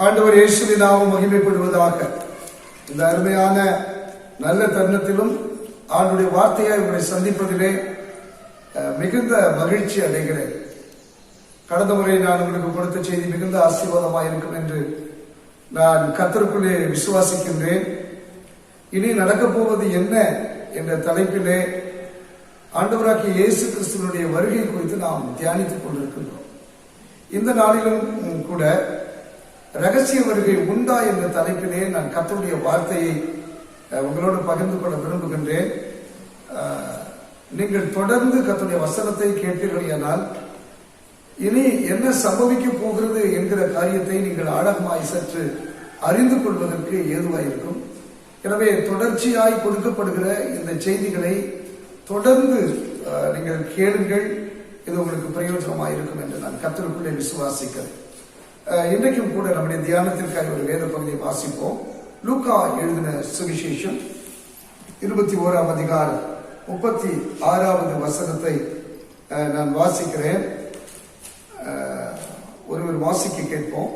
ஆண்டவர் இயேசுவின் நாமம் மகிமைப்படுவதாக. இந்த அருமையான நல்ல தருணத்திலும் ஆண்டுடைய வார்த்தையாய் உங்களை சந்திப்பதிலே மிகுந்த மகிழ்ச்சி அடைகிறேன். கடந்த முறை நான் உங்களுக்கு கொடுத்த செய்தி மிகுந்த ஆசீர்வாதமாக இருக்கும் என்று நான் கர்த்தருக்குள்ளே விசுவாசிக்கின்றேன். இனி நடக்கப் போவது என்ன என்ற தலைப்பிலே ஆண்டவராகிய இயேசு கிறிஸ்துவினுடைய வருகை குறித்து நாம் தியானித்துக் கொண்டிருக்கின்றோம். இந்த நாளிலும் கூட ரகசிய வருகை உண்டா என்ற தலைப்பிலே நான் கர்த்தருடைய வார்த்தையை உங்களோடு பகிர்ந்து கொள்ள விரும்புகின்றேன். நீங்கள் தொடர்ந்து கர்த்தருடைய வசனத்தை கேட்பீர்களானால் இனி என்ன சம்பவிக்க போகிறது என்கிற காரியத்தை நீங்கள் ஆழமாய் சற்று அறிந்து கொள்வதற்கு ஏதுவாயிருக்கும். எனவே தொடர்ச்சியாய் கொடுக்கப்படுகிற இந்த செய்திகளை தொடர்ந்து நீங்கள் கேளுங்கள். இது உங்களுக்கு பிரயோஜனமாக இருக்கும் என்று நான் கர்த்தருக்குள்ளே விசுவாசிக்கிறேன். இன்றைக்கும் கூட நம்முடைய தியானத்திற்காக ஒரு வேத பகுதியை வாசிப்போம். லூக்கா எழுதின சுவிசேஷம் 21ஆம் அதிகாரம் 36வது வசனத்தை நான் வாசிக்கிறேன். ஒருவர் வாசிக்க கேட்போம்.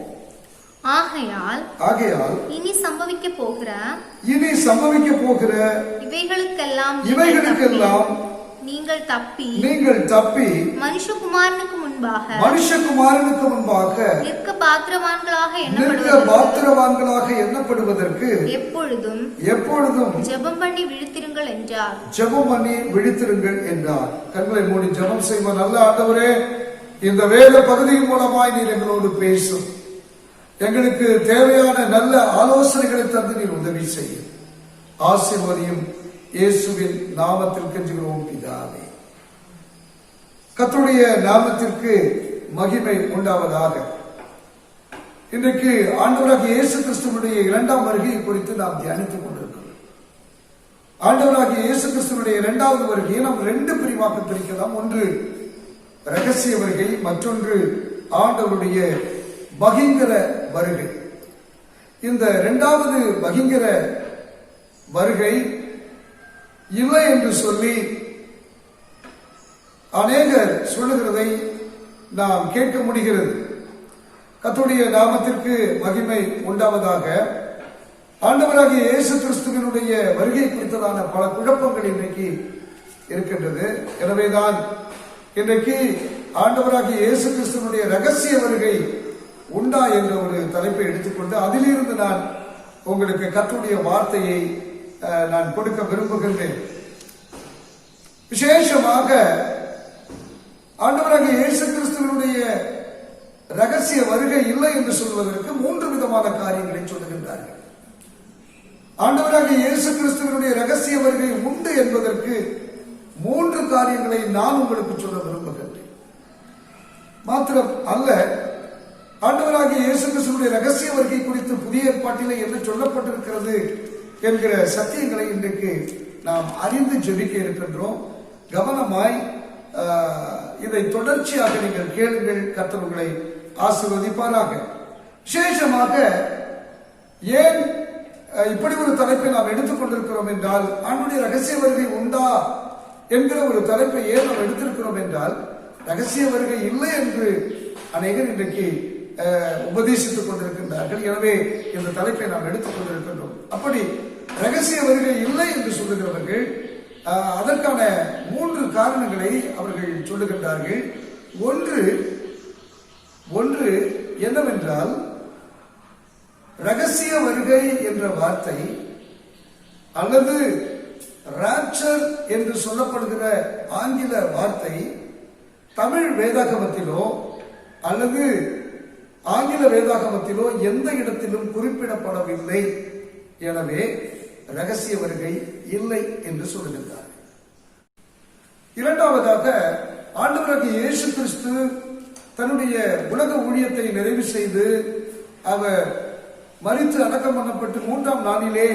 ஆகையால் இனி சம்பவிக்க போகிற இவைகளுக்கெல்லாம் நீங்கள் தப்பி மனுஷகுமாரனுக்கு முன்பாக நிற்க பாத்திரவான்களாக எண்ணப்படுவதற்கு எப்பொழுதும் ஜெபம் பண்ணி விழித்திருங்கள் என்றார். கண்களை மூடி ஜெபம் செய்வோம். நல்ல ஆண்டவரே, இந்த வேத பகுதியின் மூலமாய் நீர் எங்களோடு பேசும். எங்களுக்கு தேவையான நல்ல ஆலோசனைகளை தந்து நீர் உதவி செய்யும். ஆசீர்வதியும். இயேசுவின் நாமத்தில் கெஞ்சுகிறோம் பிதாவே. கர்த்தருடைய நாமத்திற்கு மகிமை உண்டாவதாக. இன்றைக்கு ஆண்டவராகிய இயேசு கிறிஸ்துவினுடைய 2ஆம் வருகை குறித்து நாம் தியானித்துக் கொண்டிருக்கிறோம். ஆண்டவராகிய இயேசு கிறிஸ்துவினுடைய 2வது வருகையை நாம் 2 பிரிவாக பிரிக்கலாம். ஒன்று ரகசிய வருகை, மற்றொன்று ஆண்டவருடைய பகிங்கர வருகை. இந்த 2வது பகிங்கர வருகை இல்லை என்று சொல்லி அநேகர் சொல்லுகிறதை நாம் கேட்க முடிகிறது. கர்த்தருடைய நாமத்திற்கு மகிமை உண்டாவதாக. ஆண்டவராகிய இயேசு கிறிஸ்துவினுடைய வருகை குறித்ததான பல குழப்பங்கள் இன்றைக்கு இருக்கின்றது. எனவேதான் இன்றைக்கு ஆண்டவராகிய இயேசு கிறிஸ்துவினுடைய ரகசிய வருகை உண்டா என்ற ஒரு தலைப்பை எடுத்துக்கொண்டு அதிலிருந்து நான் உங்களுக்கு கர்த்தருடைய வார்த்தையை நான் கொடுக்க விரும்புகின்றேன். விசேஷமாக ஆண்டவராகிய இயேசு கிறிஸ்துவினுடைய ரகசிய வருகை இல்லை என்று சொல்வதற்கு 3 விதமான காரியங்களை சொல்லுகின்றார்கள். ஆண்டவராகிய இயேசு கிறிஸ்துவினுடைய ரகசிய வருகை உண்டு என்பதற்கு 3 காரியங்களை நான் உங்களுக்கு சொல்ல விரும்புகின்றேன். மாத்திரம் அல்ல, ஆண்டவராகிய இயேசு கிறிஸ்துவினுடைய ரகசிய வருகை குறித்து புதிய ஏற்பாட்டிலே என்ன சொல்லப்பட்டிருக்கிறது என்கிற சத்தியங்களை இன்றைக்கு நாம் அறிந்து ஜெபிக்க இருக்கின்றோம். கவனமாய் இதை தொடர்ச்சியாக நீங்கள் கேளுங்கள். கர்த்தர் உங்களை ஆசீர்வதிப்பாராக. விசேஷமாக ஏன் இப்படி ஒரு தலைப்பை நாம் எடுத்துக்கொண்டிருக்கிறோம் என்றால், ஆண்டவருடைய ரகசிய வருகை உண்டா என்கிற ஒரு தலைப்பை ஏன் நாம் எடுத்திருக்கிறோம் என்றால், ரகசிய வருகை இல்லை என்று அநேகர் இன்றைக்கு உபதேசித்துக் கொண்டிருக்கின்றார்கள். எனவே இந்த தலைப்பை நாம் எடுத்துக் கொண்டிருக்கின்றோம். அப்படி ரகசிய வருகை இல்லை என்று சொல்லுகிறவர்கள் அதற்கான 3 காரணங்களை அவர்கள் சொல்லுகின்றார்கள். ஒன்று என்னவென்றால், ரகசிய வருகை என்ற வார்த்தை அல்லது ராப்சர் என்று சொல்லப்படுகிற ஆங்கில வார்த்தை தமிழ் வேதாகமத்திலோ அல்லது ஆங்கில வேதாகமத்திலோ எந்த இடத்திலும் குறிப்பிடப்படவில்லை. எனவே ரகசிய வருகை இல்லை என்று சொல்லுகின்றார். இரண்டாவதாக, ஆண்டவராகிய இயேசு கிறிஸ்து தன்னுடைய உலக ஊழியத்தை நிறைவு செய்து அவர் மரித்து அடக்கம் பண்ணப்பட்டு 3ஆம் நாளிலே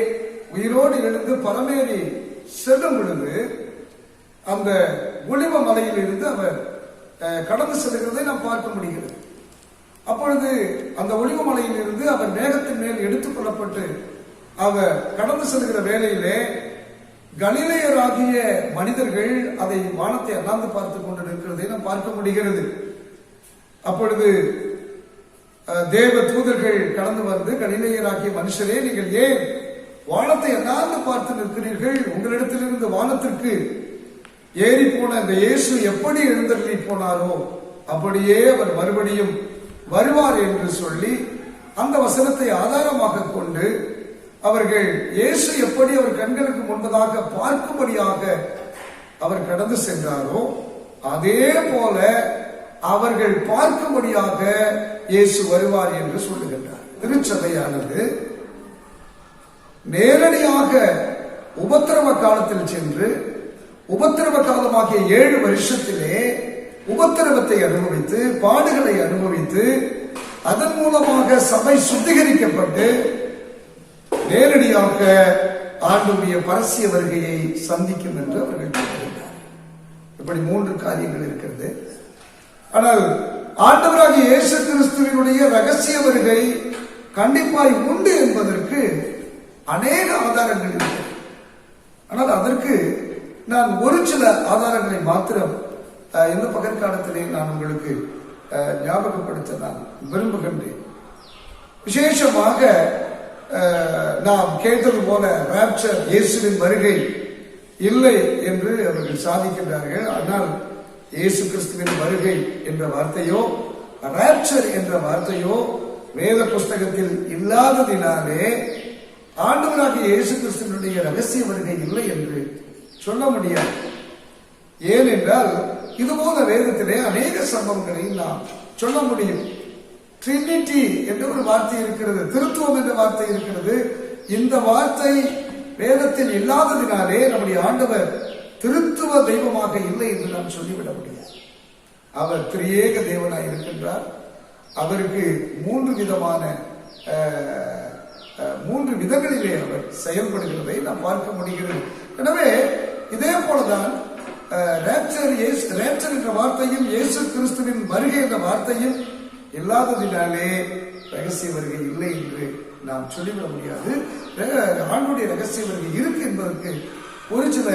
உயிரோடு எழுந்து பரமேறி செல்லும் பொழுது அந்த ஒலிவ மலையில் இருந்து அவர் கடந்து செல்கிறதை நாம் பார்க்க முடிகிறது. அப்பொழுது அந்த ஒலிவ மலையில் இருந்து அவர் மேகத்தின் மேல் எடுத்துக் கொள்ளப்பட்டு அவர் கடந்து செல்கிற வேளையிலே கலிலேயராகிய மனிதர்கள் அதை வானத்தை அண்ணாந்து பார்த்துக் கொண்டு நிற்கிறதை நாம் பார்க்க முடிகிறது. அப்பொழுது தேவ தூதர்கள் கடந்து வந்து, கலிலேயராகிய மனுஷரே, நீங்கள் ஏன் வானத்தை அண்ணாந்து பார்த்து நிற்கிறீர்கள்? உங்களிடத்திலிருந்து வானத்திற்கு ஏறி போன இந்த இயேசு எப்படி எழுந்தருளி போனாரோ அப்படியே அவர் மறுபடியும் வருவார் என்று சொல்லி அந்த வசனத்தை ஆதாரமாக கொண்டு அவர்கள் இயேசு எப்படி அவர் கண்களுக்கு முன்பதாக பார்க்கும்படியாக அவர் கடந்து சென்றாரோ அதே போல அவர்கள் பார்க்கும்படியாக இயேசு வருவார் என்று சொல்லுகின்றார். திருச்சபையானது நேரடியாக உபத்திரவ காலத்தில் சென்று உபத்திரவ காலமாகிய 7 வருஷத்திலே உபத்திரவத்தை அனுபவித்து, பாடுகளை அனுபவித்து, அதன் மூலமாக சபை சுத்திகரிக்கப்பட்டு நேரடியாக ஆண்டவருடைய பரசிய வருகையை சந்திக்கும் என்று அவர்கள் கூறுகின்றனர். இப்படி 3 காரியங்கள் இருக்கிறது. ஆனால் ஆண்டவராகிய இயேசு கிறிஸ்துவினுடைய ரகசிய வருகை கண்டிப்பாய் உண்டு என்பதற்கு அநேக ஆதாரங்கள் இருக்கிறது. ஆனால் அதற்கு நான் ஒரு சில ஆதாரங்களை மாத்திரம் இந்த பகற்காலத்திலே நான் உங்களுக்கு ஞாபகப்படுத்த நான் விரும்புகின்றேன். விசேஷமாக நாம் கேட்டது போல ராப்சர், இயேசுவின் வருகை இல்லை என்று அவர்கள் சாதிக்கின்றார்கள். ஆனால் இயேசு கிறிஸ்துவின் வருகை என்ற வார்த்தையோ ராப்சர் என்ற வார்த்தையோ வேத புஸ்தகத்தில் இல்லாததினாலே ஆண்டவராகிய இயேசு கிறிஸ்துவினுடைய ரகசிய வருகை இல்லை என்று சொல்ல முடியாது. ஏனென்றால் இதுபோல வேதத்திலே அநேக சம்பவங்களை நாம் சொல்ல முடியும். ட்ரினிட்டி என்ற ஒரு வார்த்தை இருக்கிறது, திருத்துவம் என்ற வார்த்தை இருக்கிறது. இந்த வார்த்தை வேதத்தில் இல்லாததினாலே நம்முடைய ஆண்டவர் திருத்துவ தெய்வமாக இல்லை என்று நாம் சொல்லிவிட முடியாது. அவர் திரியேக தேவனாய் இருக்கின்றார். அவருக்கு 3 விதமான 3 விதங்களிலே அவர் செயல்படுகிறதை நாம் பார்க்க முடிகிறது. எனவே இதே போலதான் ரேப்சர் என்ற வார்த்தையும் இயேசு கிறிஸ்துவின் வருகை என்ற வார்த்தையும் இல்லாததினாலே ரகசிய வருகை இல்லை என்று நாம் சொல்லிவிட முடியாது. ஆண்டுடைய ரகசிய வருகை இருக்கு என்பதற்கு ஒரு சில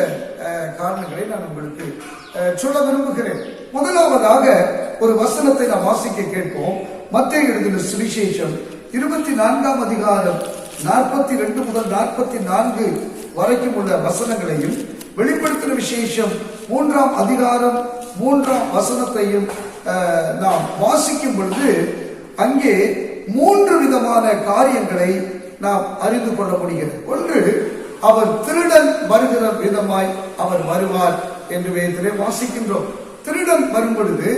காரணங்களை நான் உங்களுக்கு சொல்ல விரும்புகிறேன். முதலாவதாக ஒரு வசனத்தை நாம் வாசிக்க கேட்போம். மத்தேயு எழுதின சுவிசேஷம் 24ஆம் அதிகாரம் 42 முதல் 44 வரைக்கும் உள்ள வசனங்களையும், வெளிப்படுத்தின விசேஷம் 3ஆம் அதிகாரம் 3ஆம் வசனத்தையும் நாம் வாசிக்கும் பொழுது அங்கே 3 விதமான காரியங்களை நாம் அறிந்து கொள்ள முடிகிறது. ஒன்று, அவர் திருடன் வருகிற விதமாய் அவர் வருவார் என்று வேதத்திலே வாசிக்கின்றோம். திருடன் வரும் பொழுது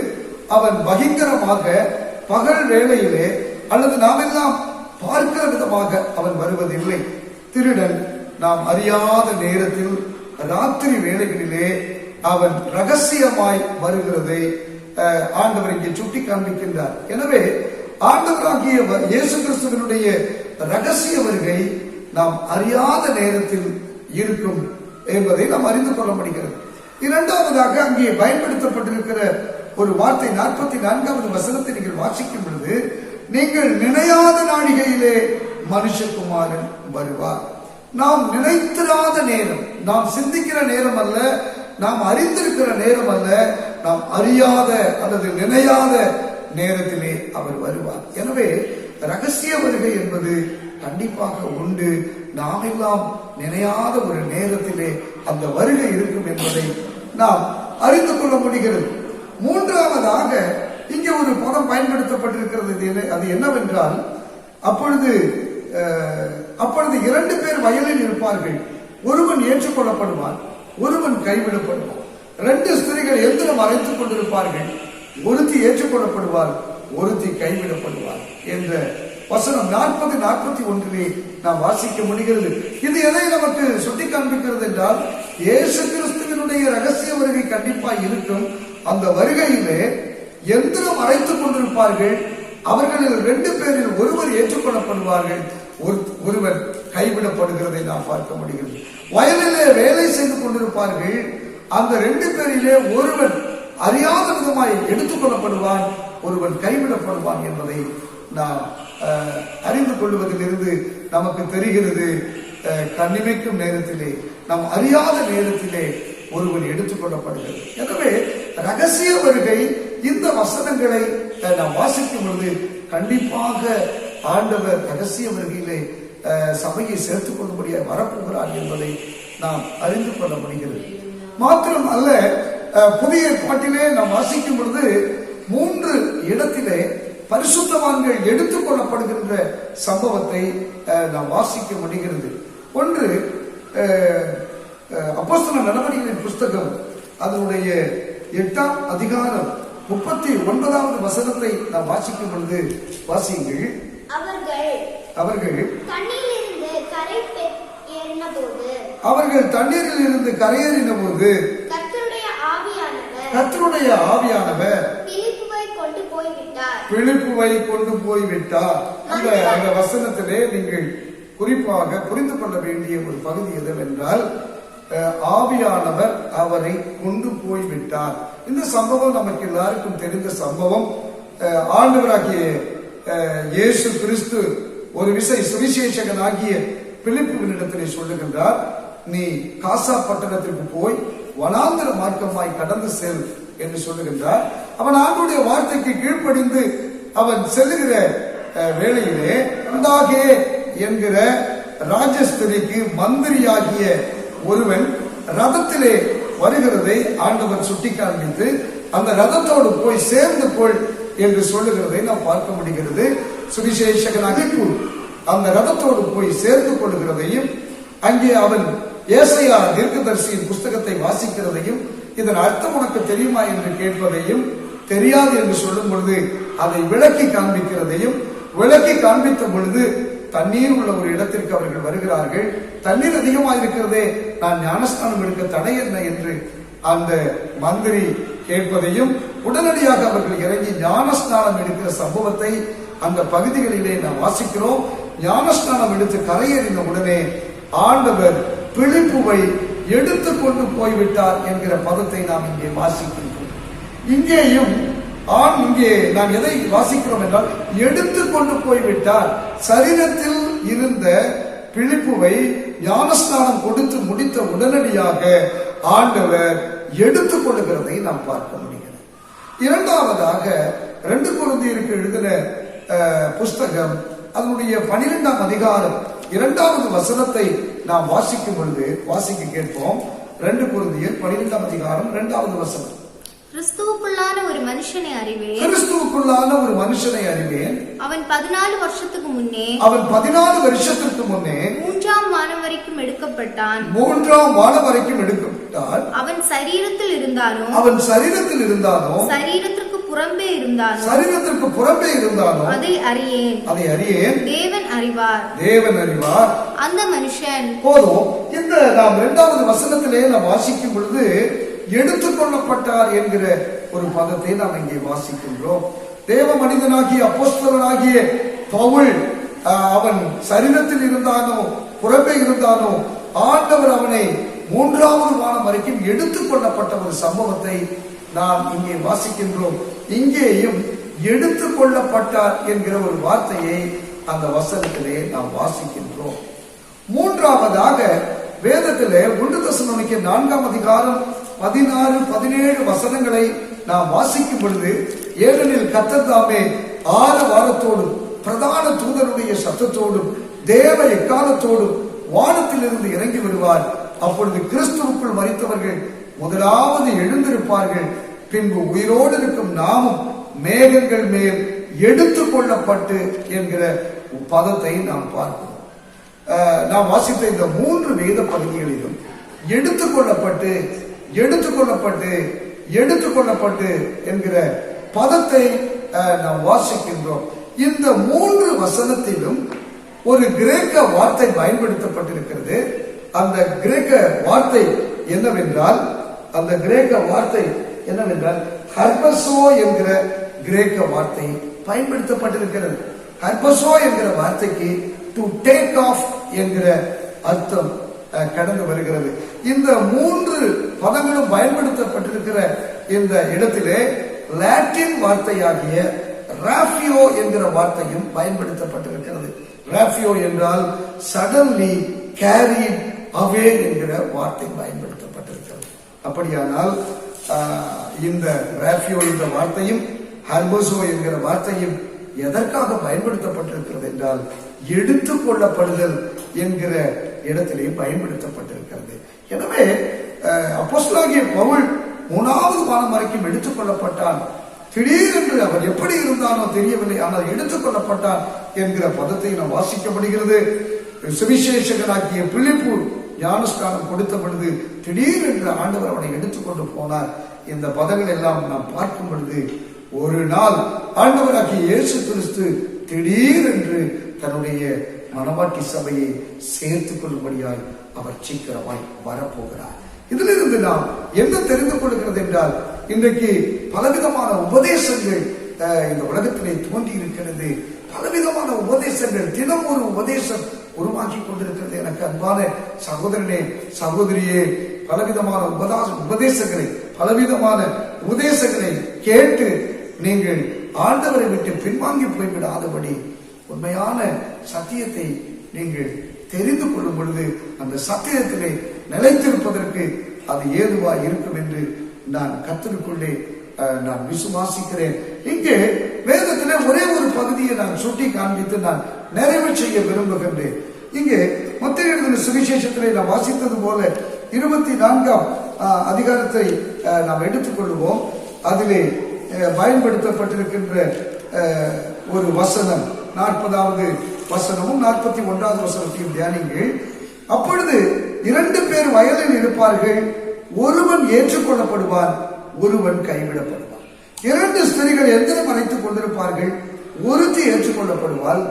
அவன் பயங்கரமாக பகல் வேளையிலே அல்லது நாம் எல்லாம் பார்க்கிற விதமாக அவன் வருவதில்லை. திருடன் நாம் அறியாத நேரத்தில் ராத்திரி வேளைகளிலே அவன் ரகசியமாய் வருகிறதை ஆண்டவர் இங்கே சுட்டி காண்பிக்கின்றார். எனவே ஆண்டவராகிய இயேசு கிறிஸ்துவினுடைய ரகசிய வருகை நாம் அறியாத நேரத்தில் இருக்கும் என்பதை நாம் அறிந்து கொள்ள முடிகிறது. இரண்டாவதாக அங்கே பயன்படுத்தப்பட்டிருக்கிற ஒரு வார்த்தை 44வது வசனத்தை நீங்கள் வாசிக்கும் பொழுது, நீங்கள் நினையாத நாழிகையிலே மனுஷகுமாரன் வருவார். நாம் நினைத்திராத நேரம், நாம் சிந்திக்கிற நேரம் அல்ல, நாம் அறிந்திருக்கிற நேரம் அல்ல, நாம் அறியாத அல்லது நினையாத நேரத்திலே அவர் வருவார். எனவே ரகசிய வருகை என்பது கண்டிப்பாக உண்டு. நாம் எல்லாம் நினையாத ஒரு நேரத்திலே அந்த வருகை இருக்கும் என்பதை நாம் அறிந்து கொள்ள முடிகிறது. மூன்றாவதாக இங்கே ஒரு பதம் பயன்படுத்தப்பட்டிருக்கிறது. அது என்னவென்றால், அப்பொழுது 2 பேர் வயலில் இருப்பார்கள், ஒருவன் ஏற்றுக்கொள்ளப்படுவான், ஒருவன் கைவிடப்படுவான். 2 ஸ்திரீகள் எந்திரம் அரைத்துக் கொண்டிருப்பார்கள், ஒருத்தி ஏற்றுக்கொள்ளப்படுவார், ஒருத்தி கைவிடப்படுவார் என்ற வசனம் 40-41 நாம் வாசிக்க முடிகிறது. இது எதை நமக்கு சுட்டி காண்பிக்கிறது என்றால், இயேசு கிறிஸ்துவினுடைய ரகசிய வருகை கண்டிப்பாக இருக்கும். அந்த வருகையிலே எந்திரம் அரைத்துக் கொண்டிருப்பார்கள். அவர்களில் 2 பேரில் ஒருவர் ஏற்றுக்கொள்ளப்படுவார்கள், ஒருவர் கைவிடப்படுகிறதை நாம் பார்க்க முடிகிறது. வயலிலே வேலை செய்து கொண்டிருப்பார்கள். அந்த 2 பேரிலே ஒருவன் அறியாத விதமாய் எடுத்துக் கொள்ளப்படுவான், ஒருவன் கைவிடப்படுவான் என்பதை நாம் அறிந்து கொள்வதிலிருந்து நமக்கு தெரிகிறது. கண்ணிமைக்கும் நேரத்திலே, நாம் அறியாத நேரத்திலே ஒருவன் எடுத்துக் கொள்ளப்படுகிறது. எனவே ரகசிய வருகை இந்த வசனங்களை நாம் வாசிக்கும் பொழுது கண்டிப்பாக ஆண்டவர் ரகசிய வருகையிலே சபையை சேர்த்துக் கொள்ளும்படியாக வரப்போகிறார் என்பதை நாம் அறிந்து கொள்ள முடிகிறது. மாத்திரம் அல்ல, புதிய ஏற்பாட்டிலே நாம் வாசிக்கும் பொழுது 3 இடத்திலே பரிசுத்தவான்கள் எடுத்துக் கொள்ளப்படுகின்ற சம்பவத்தை நாம் வாசிக்க முடிகிறது. ஒன்று, அப்போஸ்தலர் நடவடிக்கைகளின் புஸ்தகம் அதனுடைய 8ஆம் அதிகாரம் 39வது வசனத்தை நாம் வாசிக்கும் பொழுது வாசியுங்கள். அவர்கள் தண்ணீரில் இருந்து கரையேறின போது கர்த்தருடைய ஆவியானவர் பிலிப்புவை கொண்டு போய்விட்டார். அந்த வசனத்திலே நீங்கள் குறிப்பாக புரிந்து கொள்ள வேண்டிய ஒரு பகுதி எதுவென்றால், ஆவியானவர் அவரை கொண்டு போய்விட்டார். இந்த சம்பவம் நமக்கு எல்லாருக்கும் தெரிந்த சம்பவம். ஆண்டவராகிய இயேசு கிறிஸ்து ஒரு விசை சுவிசேஷகனாகிய பிலிப்புவினிடத்திலே சொல்லுகின்றார், நீ காசா பட்டணத்திற்கு போய் வனாந்தர மார்க்கமாய் கடந்து செல் என்று சொல்லுகின்றார். அவன் ஆண்டுடைய வார்த்தைக்கு கீழ்ப்படிந்து அவன் செல்லுகிற வேளையிலே அந்தாகே என்கிற ராஜஸ்திரிக்கு மந்திரியாகிய ஒருவன் ரதத்திலே வருகிறதை ஆண்டவர் சுட்டி காண்பித்து அந்த ரதத்தோடு போய் சேர்ந்து கொள் என்று சொல்லுகிறதை நாம் பார்க்க முடிகிறது. சுவிசேஷகனாக அந்த ரதத்தோடு போய் சேர்ந்து கொள்ளுகிறதையும், அங்கே அவன் ஏசாயா தீர்க்கதரிசியின் புஸ்தகத்தை வாசிக்கிறதையும், இதன் அர்த்தம் உனக்கு தெரியுமா என்று கேட்பதையும், தெரியாது என்று சொல்லும் பொழுது அதை விளக்கி காண்பிக்கிறதையும், விளக்கி காண்பித்த பொழுது தண்ணீர் உள்ள ஒரு இடத்திற்கு அவர்கள் வருகிறார்கள். தண்ணீர் அதிகமாக இருக்கிறதே, நான் ஞானஸ்நானம் எடுக்க தடை என்ன என்று அந்த மந்திரி கேட்பதையும், உடனடியாக அவர்கள் இறங்கி ஞானஸ்நானம் எடுக்கிற சம்பவத்தை அந்த பகுதிகளிலே நாம் வாசிக்கிறோம். ஞானஸ்நானம் எடுத்து கரையேறின உடனே ஆண்டவர் பிலிப்புவை எடுத்துக்கொண்டு போய்விட்டார் என்கிற பதத்தை நாம் இங்கே வாசிக்கின்றோம். இங்கேயும் இங்கே நாம் எதை வாசிக்கிறோம் என்றால், எடுத்துக்கொண்டு போய்விட்டார். சரீரத்தில் இருந்த பிலிப்புவை ஞானஸ்நானம் கொடுத்து முடித்த உடனடியாக ஆண்டவர் எடுத்துக் கொள்ளுகிறதை நாம் பார்க்க முடிகிறது. இரண்டாவதாக 2 கொரிந்தியருக்கு எழுதின புஸ்தகம் அதனுடைய 12ஆம் அதிகாரம் 2வது வசனத்தை நாம் வாசிக்கும் பொழுது வாசிக்க கேட்போம். 2 கொரிந்தியர் 12ஆம் அதிகாரம் 2வது வசனம். கிறிஸ்துவுக்குள்ளான ஒரு மனுஷனை அறிவேன். கிறிஸ்துவுக்குள்ளான ஒரு மனுஷனை அறிவேன். அவன் 14 வருஷத்துக்கு முன்னே 3ஆம் வானம் வரைக்கும் எடுக்கப்பட்டான். 3ஆம் வானம் வரைக்கும் எடுக்கப்பட்டான். அவன் சரீரத்தில் இருந்தானோ சரீரத்திற்கு புறம்பே இருந்தானோ அதை அறியேன். தேவன் அறிவார். அந்த மனுஷன் போதும். இந்த நாம் 2வது வசனத்திலே நாம் வாசிக்கும் பொழுது எடுத்துக்கொள்ளப்பட்டார் என்கிற ஒரு பதத்தை நாம் இங்கே வாசிக்கின்றோம். தேவ மனிதனாகிய அப்போஸ்தலனாகிய பவுல், அவன் சரீரத்தில் இருந்தானோ புறம்பே இருந்தானோ, ஆண்டவர் அவனை 3வது வானம் வரைக்கும் எடுத்துக்கொள்ளப்பட்ட ஒரு சம்பவத்தை நாம் இங்கே வாசிக்கின்றோம். இங்கேயும் எடுத்துக்கொள்ளப்பட்டார் என்கிற ஒரு வார்த்தையை அந்த வசனத்திலே நாம் வாசிக்கின்றோம். மூன்றாவதாக வேதத்திலே 1 தெசலோனிக்கேயர் 4ஆம் அதிகாரம் 16, 17 வசனங்களை நாம் வாசிக்கும் பொழுது, ஏனெனில் கர்த்தர் தாமே 6 வாரத்தோடும் பிரதான தூதருடைய சத்தத்தோடும் தேவ எக்காலத்தோடும் வானத்திலிருந்து இறங்கி வருவார். அப்பொழுது கிறிஸ்துவுக்குள் மரித்தவர்கள் முதலாவது எழுந்திருப்பார்கள். பின்பு உயிரோடு இருக்கும் நாமும் மேகங்கள் மேல் எடுத்துக் கொள்ளப்பட்டு என்கிற பதத்தை நாம் பார்க்கிறோம். நாம் வாசித்த இந்த 3 வேத பகுதிகளிலும் எடுத்துக்கொள்ளப்பட்டு என்கிற பதத்தை நாம் வாசிக்கின்றோம். இந்த 3 வசனத்திலும் ஒரு கிரேக்க வார்த்தை பயன்படுத்தப்பட்டிருக்கிறது. அந்த கிரேக்க வார்த்தை என்னவென்றால் ஹர்பசோ என்கிற கிரேக்க வார்த்தை பயன்படுத்தப்பட்டிருக்கிறது. ஹர்பசோ என்கிற வார்த்தைக்கு டு டேக் ஆஃப் என்கிற அர்த்தம் கடந்து வருகிறது. இந்த 3 பதங்களும் பயன்படுத்தப்பட்டிருக்கிற இந்த இடத்திலே லாட்டின் வார்த்தையாகிய ராஃபியோ என்கிற வார்த்தையும் பயன்படுத்தப்பட்டிருக்கிறது. ராஃபியோ என்றால் சடன்லி கேரிட் அவே என்கிற வார்த்தை பயன்படுத்தப்பட்டிருக்கிறது. அப்படியானால் இந்த ராஃபியோ என்ற வார்த்தையும் ஹர்போசோ என்கிற வார்த்தையும் எதற்காக பயன்படுத்தப்பட்டிருக்கிறது என்றால் எடுத்துக் கொள்ளப்படுதல் என்கிற இடத்திலே பயன்படுத்தப்பட்டிருக்கிறது. எனவே அப்போஸ்தலனாகிய பவுல் 3வது வானம் வரைக்கும் எடுத்துக் கொள்ளப்பட்டான். திடீரென்று அவர் எப்படி இருந்தானோ தெரியவில்லை, ஆனால் எடுத்துக் கொள்ளப்பட்டான் என்கிற பதத்தை நாம் வாசிக்கப்படுகிறது. சுவிசேஷகனாகிய பிலிப்பு ஞானஸ்நானம் கொடுத்த பொழுது திடீரென்று ஆண்டவர் அவனை எடுத்துக்கொண்டு போனார். இந்த பதங்கள் எல்லாம் நாம் பார்க்கும் பொழுது ஒரு நாள் ஆண்டவராகிய இயேசு கிறிஸ்து திடீரென்று தன்னுடைய மணவாட்டி சபையை சேர்த்துக் கொள்ளும்படியாய் அவர் சீக்கிரமாய் வரப்போகிறார். இதிலிருந்து நாம் என்ன தெரிந்து கொள்கிறது என்றால், இன்றைக்கு பலவிதமான உபதேசங்கள் இந்த உலகத்திலே தோன்றி இருக்கிறது. பலவிதமான உபதேசங்கள், தினம் ஒரு உபதேசம் உருவாக்கி கொண்டிருக்கிறது. எனக்கு அன்பான சகோதரனே சகோதரியே, பலவிதமான உபதேசங்களை கேட்டு நீங்கள் ஆண்டவரை விட்டு பின்வாங்கி போய்விடாதபடி உண்மையான சத்தியத்தை நீங்கள் தெரிந்து கொள்ளும் பொழுது அந்த சத்தியத்திலே நிலைத்திருப்பதற்கு அது ஏதுவாக இருக்கும் என்று நான் கர்த்தருக்குள்ளே நான் விசுவாசிக்கிறேன். இங்கே வேதத்திலே ஒரே ஒரு பகுதியை நான் சுட்டி காண்பித்து நான் நிறைவு செய்ய விரும்புகின்றேன். இங்கே மத்தேயு எழுதின சுவிசேஷத்திலே நாம் வாசித்தது போல 24ஆம் அதிகாரத்தை நாம் எடுத்துக்கொள்வோம். அதிலே பயன்படுத்தப்பட்டிருக்கின்ற ஒரு வசனம் 40வது வசனமும் 41வது வசனத்தையும் தியானிங்கள். அப்பொழுது 2 பேர் வயலில் இருப்பார்கள், ஒருவன் ஏற்றுக்கொள்ளப்படுவான், ஒருவன் கைவிடப்படுவான். 2 ஸ்திரீகள் எந்திரம் அரைத்துக் கொண்டிருப்பார்கள், ஒருத்தி ஏற்றுக்கொள்ளப்படுவாள்,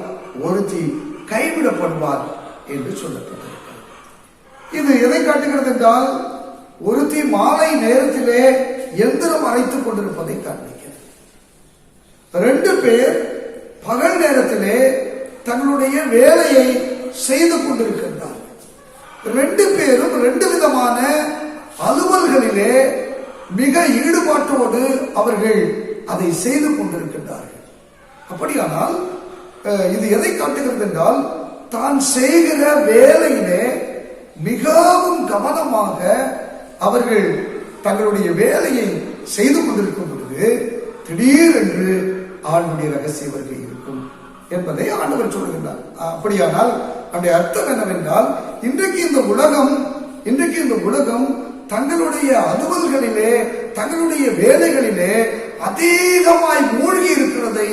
ஒருத்தி கைவிடப்படுவார் என்று சொல்லப்பட்டிருக்கிறது. இது எதை காட்டுகிறது என்றால், ஒருத்தி மாலை நேரத்திலே எந்திரம் அரைத்துக் கொண்டிருப்பதை காண்பிக்கிறது. 2 பேர் பகல் நேரத்திலே தங்களுடைய வேலையை செய்து கொண்டிருக்கின்றார்கள். 2 பேரும் 2 விதமான அலுவல்களிலே மிக ஈடுபாட்டோடு அவர்கள் அதை செய்து கொண்டிருக்கின்றார்கள். அப்படியானால் இது எதை காட்டுகிறது என்றால், தான் செய்கிற வேலையிலே மிகவும் கவனமாக அவர்கள் தங்களுடைய வேலையை செய்து கொண்டிருக்கும் பொழுது திடீரென்று ஆண்டுடைய ரகசிய வருகை இருக்கும் என்பதை ஆண்டவர் சொல்லுகின்றார். அப்படியானால் அதனுடைய அர்த்தம் என்னவென்றால், இன்றைக்கு இந்த உலகம் தங்களுடைய அலுவல்களிலே தங்களுடைய வேலைகளிலே அதிகமாய் மூழ்கி இருக்கிறதை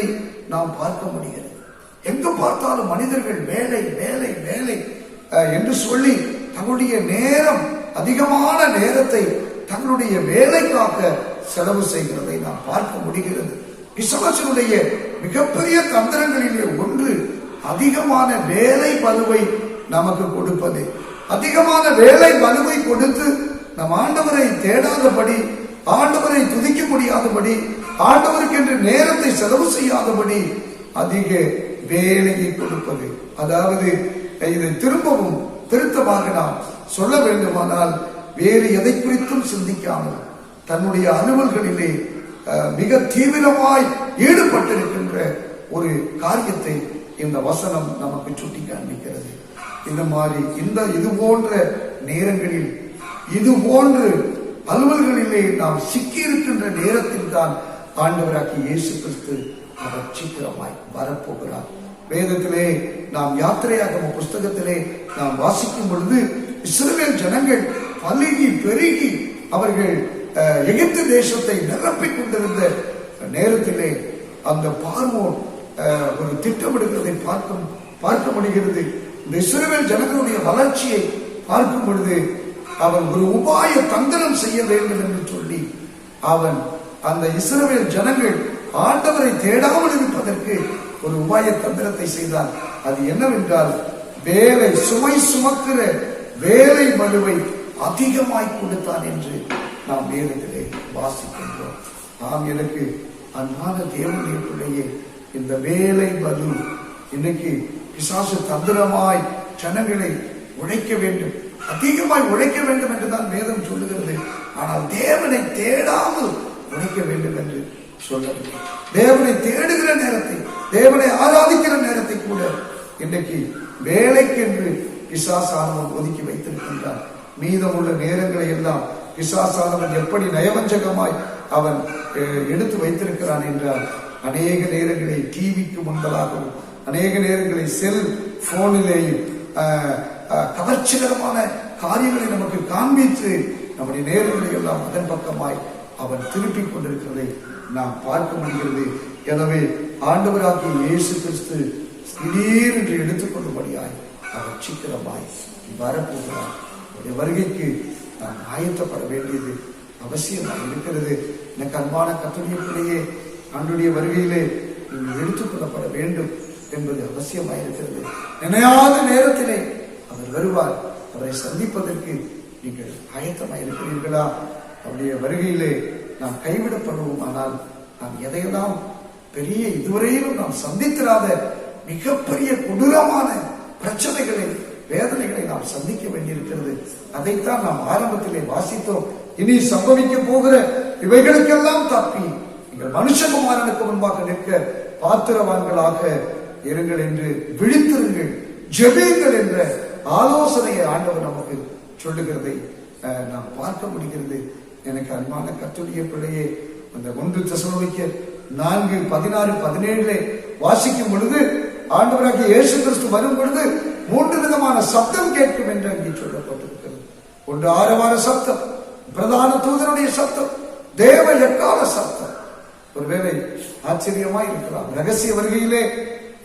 நாம் பார்க்க முடிகிறது. எங்கு பார்த்தாலும் மனிதர்கள் வேலை வேலை வேலை என்று சொல்லி தங்களுடைய நேரம், அதிகமான நேரத்தை தங்களுடைய வேலைக்காக செலவு செய்கிறதை நாம் பார்க்க முடிகிறது. பிசாசினுடைய மிகப்பெரிய தந்திரங்களிலே ஒன்று அதிகமான வேலை பளுவை நமக்கு கொடுப்பது. அதிகமான வேலை பளுவை கொடுத்து நம் ஆண்டவரை தேடாதபடி, ஆண்டவரை துதிக்க முடியாதபடி, ஆண்டவருக்கு என்று நேரத்தை செலவு செய்யாதபடி அதிக வேலையை கொடுப்பது. அதாவது இதை திரும்பவும் திருத்தமாக நாம் சொல்ல வேண்டுமானால், வேறு எதை குறித்தும் சிந்திக்காமல் தன்னுடைய அலுவல்களிலே மிக தீவிரமாய் ஈடுபட்டிருக்கின்ற ஒரு காரியத்தை இந்த வசனம் நமக்கு சுட்டி காண்பிக்கிறது. இந்த மாதிரி இது போன்ற நேரங்களில், இது போன்று அலுவல்களிலே நாம் சிக்கி இருக்கின்ற நேரத்தில் தான் ஆண்டவராகிய இயேசு கிறிஸ்து அவர் சீக்கிரமாய் வரப்போகிறார். வேதத்திலே நாம் யாத்திரையாகம புஸ்தகத்திலே நாம் வாசிக்கும் பொழுது, இஸ்ரவேல் ஜனங்கள் பலுகி பெருகி அவர்கள் எகிப்து தேசத்தை நிரப்பிக் கொண்டிருந்த நேரத்திலே அந்த பார்வோன் ஒரு திட்டமிடுகிறதை பார்க்க முடிகிறது. இந்த இஸ்ரவேல் ஜனங்களுடைய வளர்ச்சியை பார்க்கும் பொழுது அவன் ஒரு உபாய தந்திரம் செய்ய வேண்டும் என்று சொல்லி அவன் அந்த இஸ்ரவேல் ஜனங்கள் ஆண்டவரை தேடாமல் இருப்பதற்கு ஒரு உபாய தந்திரத்தை செய்தான். அது என்னவென்றால், வேலை சுமை சுமக்கிற வேலை பளுவை அதிகமாய் கொடுத்தான் என்று நாம் வேதத்திலே வாசிக்கின்றோம். நாம் எனக்கு அன்பான தேவனுடைய பிள்ளையே, இந்த வேலை பலு இன்னைக்கு பிசாசு தந்திரமாய் ஜனங்களை உழைக்க வேண்டும், அதிகமாய் உழைக்க வேண்டும் என்றுதான் வேதம் சொல்லுகிறது. ஆனால் தேவனை தேடாமல் உழைக்க வேண்டும் என்று சொல்லவில்லை. தேவனை தேடுகிற நேரத்தை, தேவனை ஆராதிக்கிற நேரத்தை கூட இன்றைக்கு வேலைக்கென்று பிசாசானவன் ஒதுக்கி வைத்திருக்கின்றான். மீதமுள்ள நேரங்களை எல்லாம் பிசாசானவன் எப்படி நயவஞ்சகமாய் அவன் எடுத்து வைத்திருக்கிறான் என்றால், அநேக நேரங்களை டிவிக்கு முன்பதாகவும், அநேக நேரங்களை செல் போனிலேயும் கவர்ச்சிகரமான காரியங்களை நமக்கு காண்பித்து நம்முடைய நேரங்களை எல்லாம் அதன் பக்கமாய் அவன் திருப்பிக் கொண்டிருக்கிறதை நாம் பார்க்க முடிகிறது. எனவே ஆண்டவராகிய இயேசு கிறிஸ்து திடீரென்று எடுத்துக்கொள்ளும்படியாய் அவர் சீக்கிரமாய் வரப்போகிறார். அவருடைய வருகைக்கு நாம் ஆயத்தப்பட வேண்டியது அவசியமாக இருக்கிறது. எனக்கு அன்பான கர்த்தருடைய பிள்ளையே, ஆண்டவருடைய வருகையிலே நீங்கள் எடுத்துக்கொள்ளப்பட வேண்டும் என்பது அவசியமாக இருக்கிறது. நினையாத நேரத்திலே அவர் வருவார். அவரை சந்திப்பதற்கு நீங்கள் ஆயத்தமாக இருக்கிறீர்களா? அவருடைய வருகையிலே நாம் கைவிடப்படுவோம். ஆனால் நாம் எதையெல்லாம் பெரிய இதுவரையிலும் நாம் சந்தித்திராத மிகப்பெரிய கொடூரமான பிரச்சனைகளை, வேதனைகளை நாம் சந்திக்க வேண்டியிருக்கிறது. அதைத்தான் நாம் ஆரம்பத்திலே வாசித்தோம். இனி சம்பவிக்க போகிற இவைகளுக்கெல்லாம் தப்பி நீங்கள் மனுஷகுமாரனுக்கு முன்பாக நிற்க பாத்திரவான்களாக இருங்கள் என்று விழித்திருங்கள், ஜெபியுங்கள் என்ற ஆலோசனையை ஆண்டவர் நமக்கு சொல்லுகிறதை நாம் பார்க்க முடிகிறது. எனக்கு அன்பான கர்த்தருடைய பிள்ளையே, அந்த 1 தெசலோனிக்கேயர் 4:16-17 வாசிக்கும் பொழுது, ஆண்டவராகிய இயேசு கிறிஸ்து வரும் பொழுது 3 விதமான சப்தம் கேட்கும் என்று அங்கே சொல்லப்பட்டிருக்கிறது. ஒன்று ஆரவார சப்தம், பிரதான தூதனுடைய சப்தம், தேவ எக்கால சப்தம். ஒருவேளை ஆச்சரியமாய் இருக்கலாம், ரகசிய வருகையிலே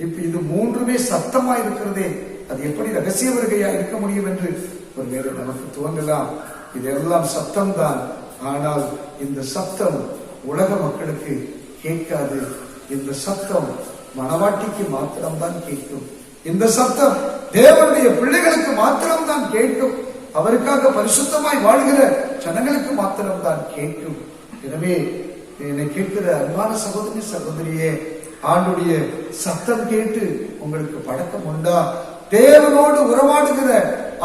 இப்ப இது 3மே சத்தமா இருக்கிறதே, அது எப்படி ரகசிய வருகையா இருக்க முடியும் என்று ஒருவேளை நமக்கு தோன்றலாம். இதெல்லாம் சத்தம் தான். ஆனால் இந்த சத்தம் உலக மக்களுக்கு கேட்காது. இந்த சத்தம் மணவாட்டிக்கு மாத்திரம்தான் கேட்கும். இந்த சத்தம் தேவனுடைய பிள்ளைகளுக்கு மாத்திரம்தான் கேட்கும். அவருக்காக பரிசுத்தமாய் வாழ்கிற ஜனங்களுக்கு மாத்திரம்தான் கேட்கும். எனவே என்னை கேட்கிற அன்பான சகோதரி சகோதரியே, ஆண்டுடைய சத்தம் கேட்டு உங்களுக்கு பழக்கம் உண்டா? தேவனோடு உறவாடுகிற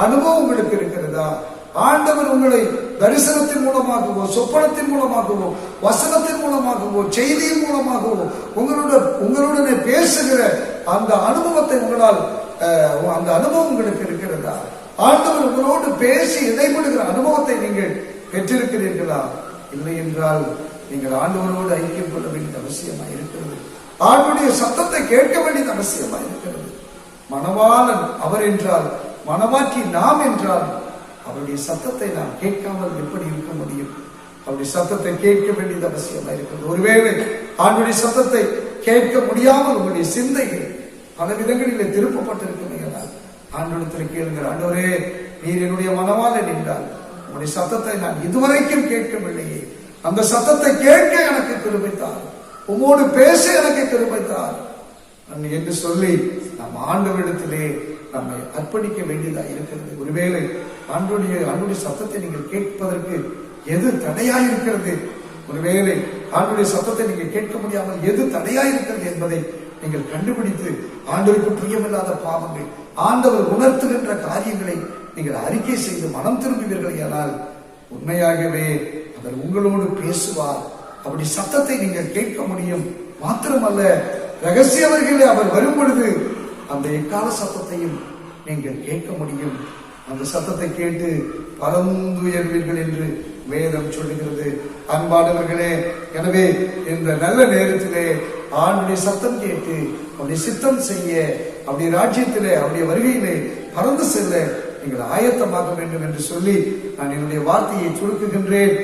அனுபவம் உங்களுக்கு இருக்கிறதா? ஆண்டவர் உங்களை தரிசனத்தின் மூலமாகவோ, சொப்பனத்தின் மூலமாகவோ, வசனத்தின் மூலமாகவோ, செய்தியின் மூலமாகவோ உங்களுடனே பேசுகிற அந்த அனுபவத்தை அந்த அனுபவம் உங்களுக்கு இருக்கிறதா? ஆண்டவர் உங்களோடு பேசி இடைபடுகிற அனுபவத்தை நீங்கள் பெற்றிருக்கிறீர்களா? இல்லை என்றால் நீங்கள் ஆண்டவரோடு ஐக்கியம் கொள்ள வேண்டியது அவசியமாக இருக்கிறது. ஆண்டவருடைய சத்தத்தை கேட்க வேண்டியது அவசியமாக இருக்கிறது. மணவாளன் அவர் என்றால், மணவாட்டி நாம் என்றால், அவருடைய சத்தத்தை நாம் கேட்காமல் எப்படி இருக்க முடியும்? அவருடைய சத்தத்தை கேட்க வேண்டியது அவசியமாக இருக்கிறது. ஒருவேளை ஆண்டவருடைய சத்தத்தை கேட்க முடியாமல் உங்களுடைய சிந்தைகள் பல விதங்களிலே திருப்பப்பட்டிருக்கிறீர்கள். ஆண்டவரிடத்தில் கேளுங்கள், ஆண்டவரே நீர் என்னுடைய மணவாளன் என்றால் உங்களுடைய சத்தத்தை நான் இதுவரைக்கும் கேட்கவில்லையே, அந்த சத்தத்தை கேட்க எனக்கு கிருபைத்தார், உம்மோடு பேச எனக்கு கிருபைத்தார் என்று சொல்லி நாம் ஆண்டவரிடத்திலே நம்மை அர்ப்பணிக்க வேண்டியதாக இருக்கிறது. ஒருவேளை ஆண்டவருடைய சத்தத்தை நீங்கள் கேட்பதற்கு எது தடையாயிருக்கிறது? ஒருவேளை ஆண்டவருடைய சத்தத்தை நீங்கள் கேட்க முடியாமல் எது தடையாயிருக்கிறது என்பதை நீங்கள் கண்டுபிடித்து ஆண்டவருக்கு பிரியமில்லாத பாவங்கள், ஆண்டவர் உணர்த்துகின்ற காரியங்களை நீங்கள் அறிக்கை செய்து மனம் திரும்புவீர்கள். ஆனால் உண்மையாகவே அவர் உங்களோடு பேசுவார். அப்படி சத்தத்தை நீங்கள் கேட்க முடியும். மாத்திரமல்ல, ரகசிய வருகையிலே அவர் வரும் பொழுது அந்த எக்கால சத்தத்தையும் நீங்கள் கேட்க முடியும். அந்த சத்தத்தை கேட்டு பரந்துயர்வீர்கள் என்று வேதம் சொல்லுகிறது. அன்பானவர்களே, எனவே இந்த நல்ல நேரத்திலே ஆண்டுடைய சத்தம் கேட்டு அவருடைய சித்தம் செய்ய, அவருடைய ராஜ்யத்திலே அவருடைய வருகையிலே பறந்து செல்ல நீங்கள் ஆயத்தமாக வேண்டும் என்று சொல்லி நான் என்னுடைய வார்த்தையை சுருக்குகின்றேன்.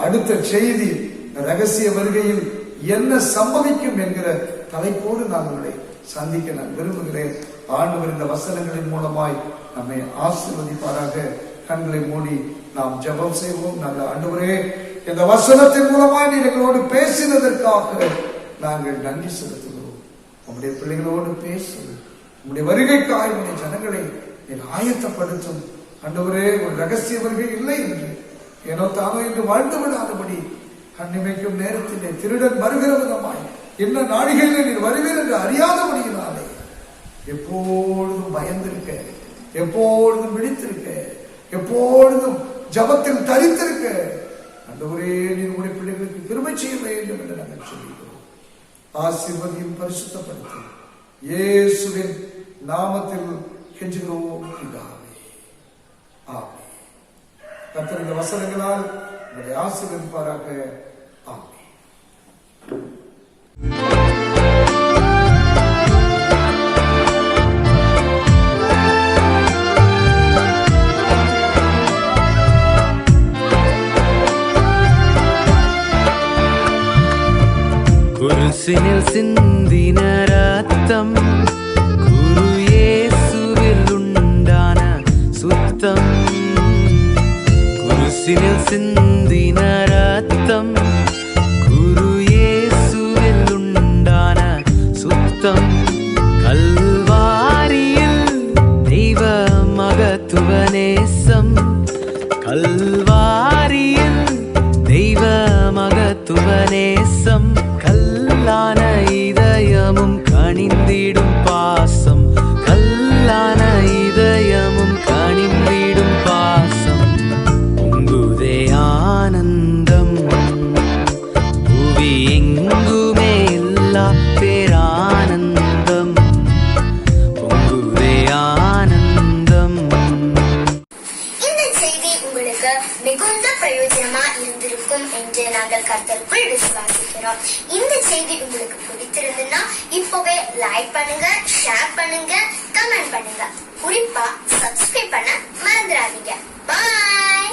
அடுத்த செய்தி, ரகசிய வருகையில் என்ன சம்பவிக்கும் என்கிற தலைப்போடு நான் உங்களை சந்திக்க நான் விரும்புகிறேன். ஆண்டவர் இந்த வசனங்களின் மூலமாய் நம்மை ஆசீர்வதிப்பாராக. கண்களை மூடி நாம் ஜெபம் செய்வோம். நல்ல ஆண்டவரே, இந்த வசனத்தின் மூலமாய் நீர் எங்களோடு பேசினதற்காக நாங்கள் நன்றி செலுத்துகிறோம். உங்களுடைய பிள்ளைகளோடு பேசும், உங்களுடைய வருகைக்காக உங்களுடைய ஜனங்களை நீர் ஆயத்தப்படுத்தும். ஆண்டவரே, ஒரு ரகசிய வருகை இல்லை என்று ஏனோ தானோ என்று வாழ்ந்து விடாதபடி கண்ணிமைக்கும் நேரத்திலே திருடன் வருகிற விதமாய் என்ன நாழிகையில் நீர் வருவீர் என்று அறியாதபடியினாலே எப்பொழுதும் பயந்திருக்க, எப்பொழுதும் விழித்திருக்க, எப்பொழுதும் ஜபத்தில் தரித்திருக்க ஆண்டவரே நீர் உங்களுடைய பிள்ளைகளுக்கு கிருபை செய்ய வேண்டும் என்று நாங்கள் சொல்லிக்கிறோம். ஆசீர்வதியும் பரிசுத்தப்படுத்தும் இயேசுவின் நாமத்தில் கெஞ்சுகிறோம் பிதாவே. ஆமென். கர்த்தர் இந்த வசனங்களால் உங்களை ஆசீர்வதிப்பாராக. ஆமென். குருசினில் சிந்தின ரத்தம், குரு இயேசுவில் உண்டான சுத்தம். குருசினில் சிந்தின ரத்தம், குரு இயேசுவில் உண்டான சுத்தம். கல்வாரியில் தெய்வ மகத்துவ நேசம், கல்வாரியில் தெய்வ மகத்துவ நேசம். கல்லான இதயமும் கனிந்திடும் பாசம், கல்லான இதயமும் கனிந்திடும் பாசம். பொங்குதே ஆனந்தம், புவி எங்குமே இல்லா பேரானந்தம். பொங்குதே ஆனந்தம். இந்த செய்தி உங்களுக்கு மிகுந்த பிரயோஜனமா இருந்திருக்கும் என்று நாங்கள் கர்த்தருக்குள் விசுவாசிக்கிறோம். இந்த செய்தி உங்களுக்கு பிடித்திருந்ததுன்னா இப்பவே லைக் பண்ணுங்க, ஷேர் பண்ணுங்க, கமெண்ட் பண்ணுங்க. குறிப்பா சப்ஸ்கிரைப் பண்ண மறந்துடாதீங்க. பாய்.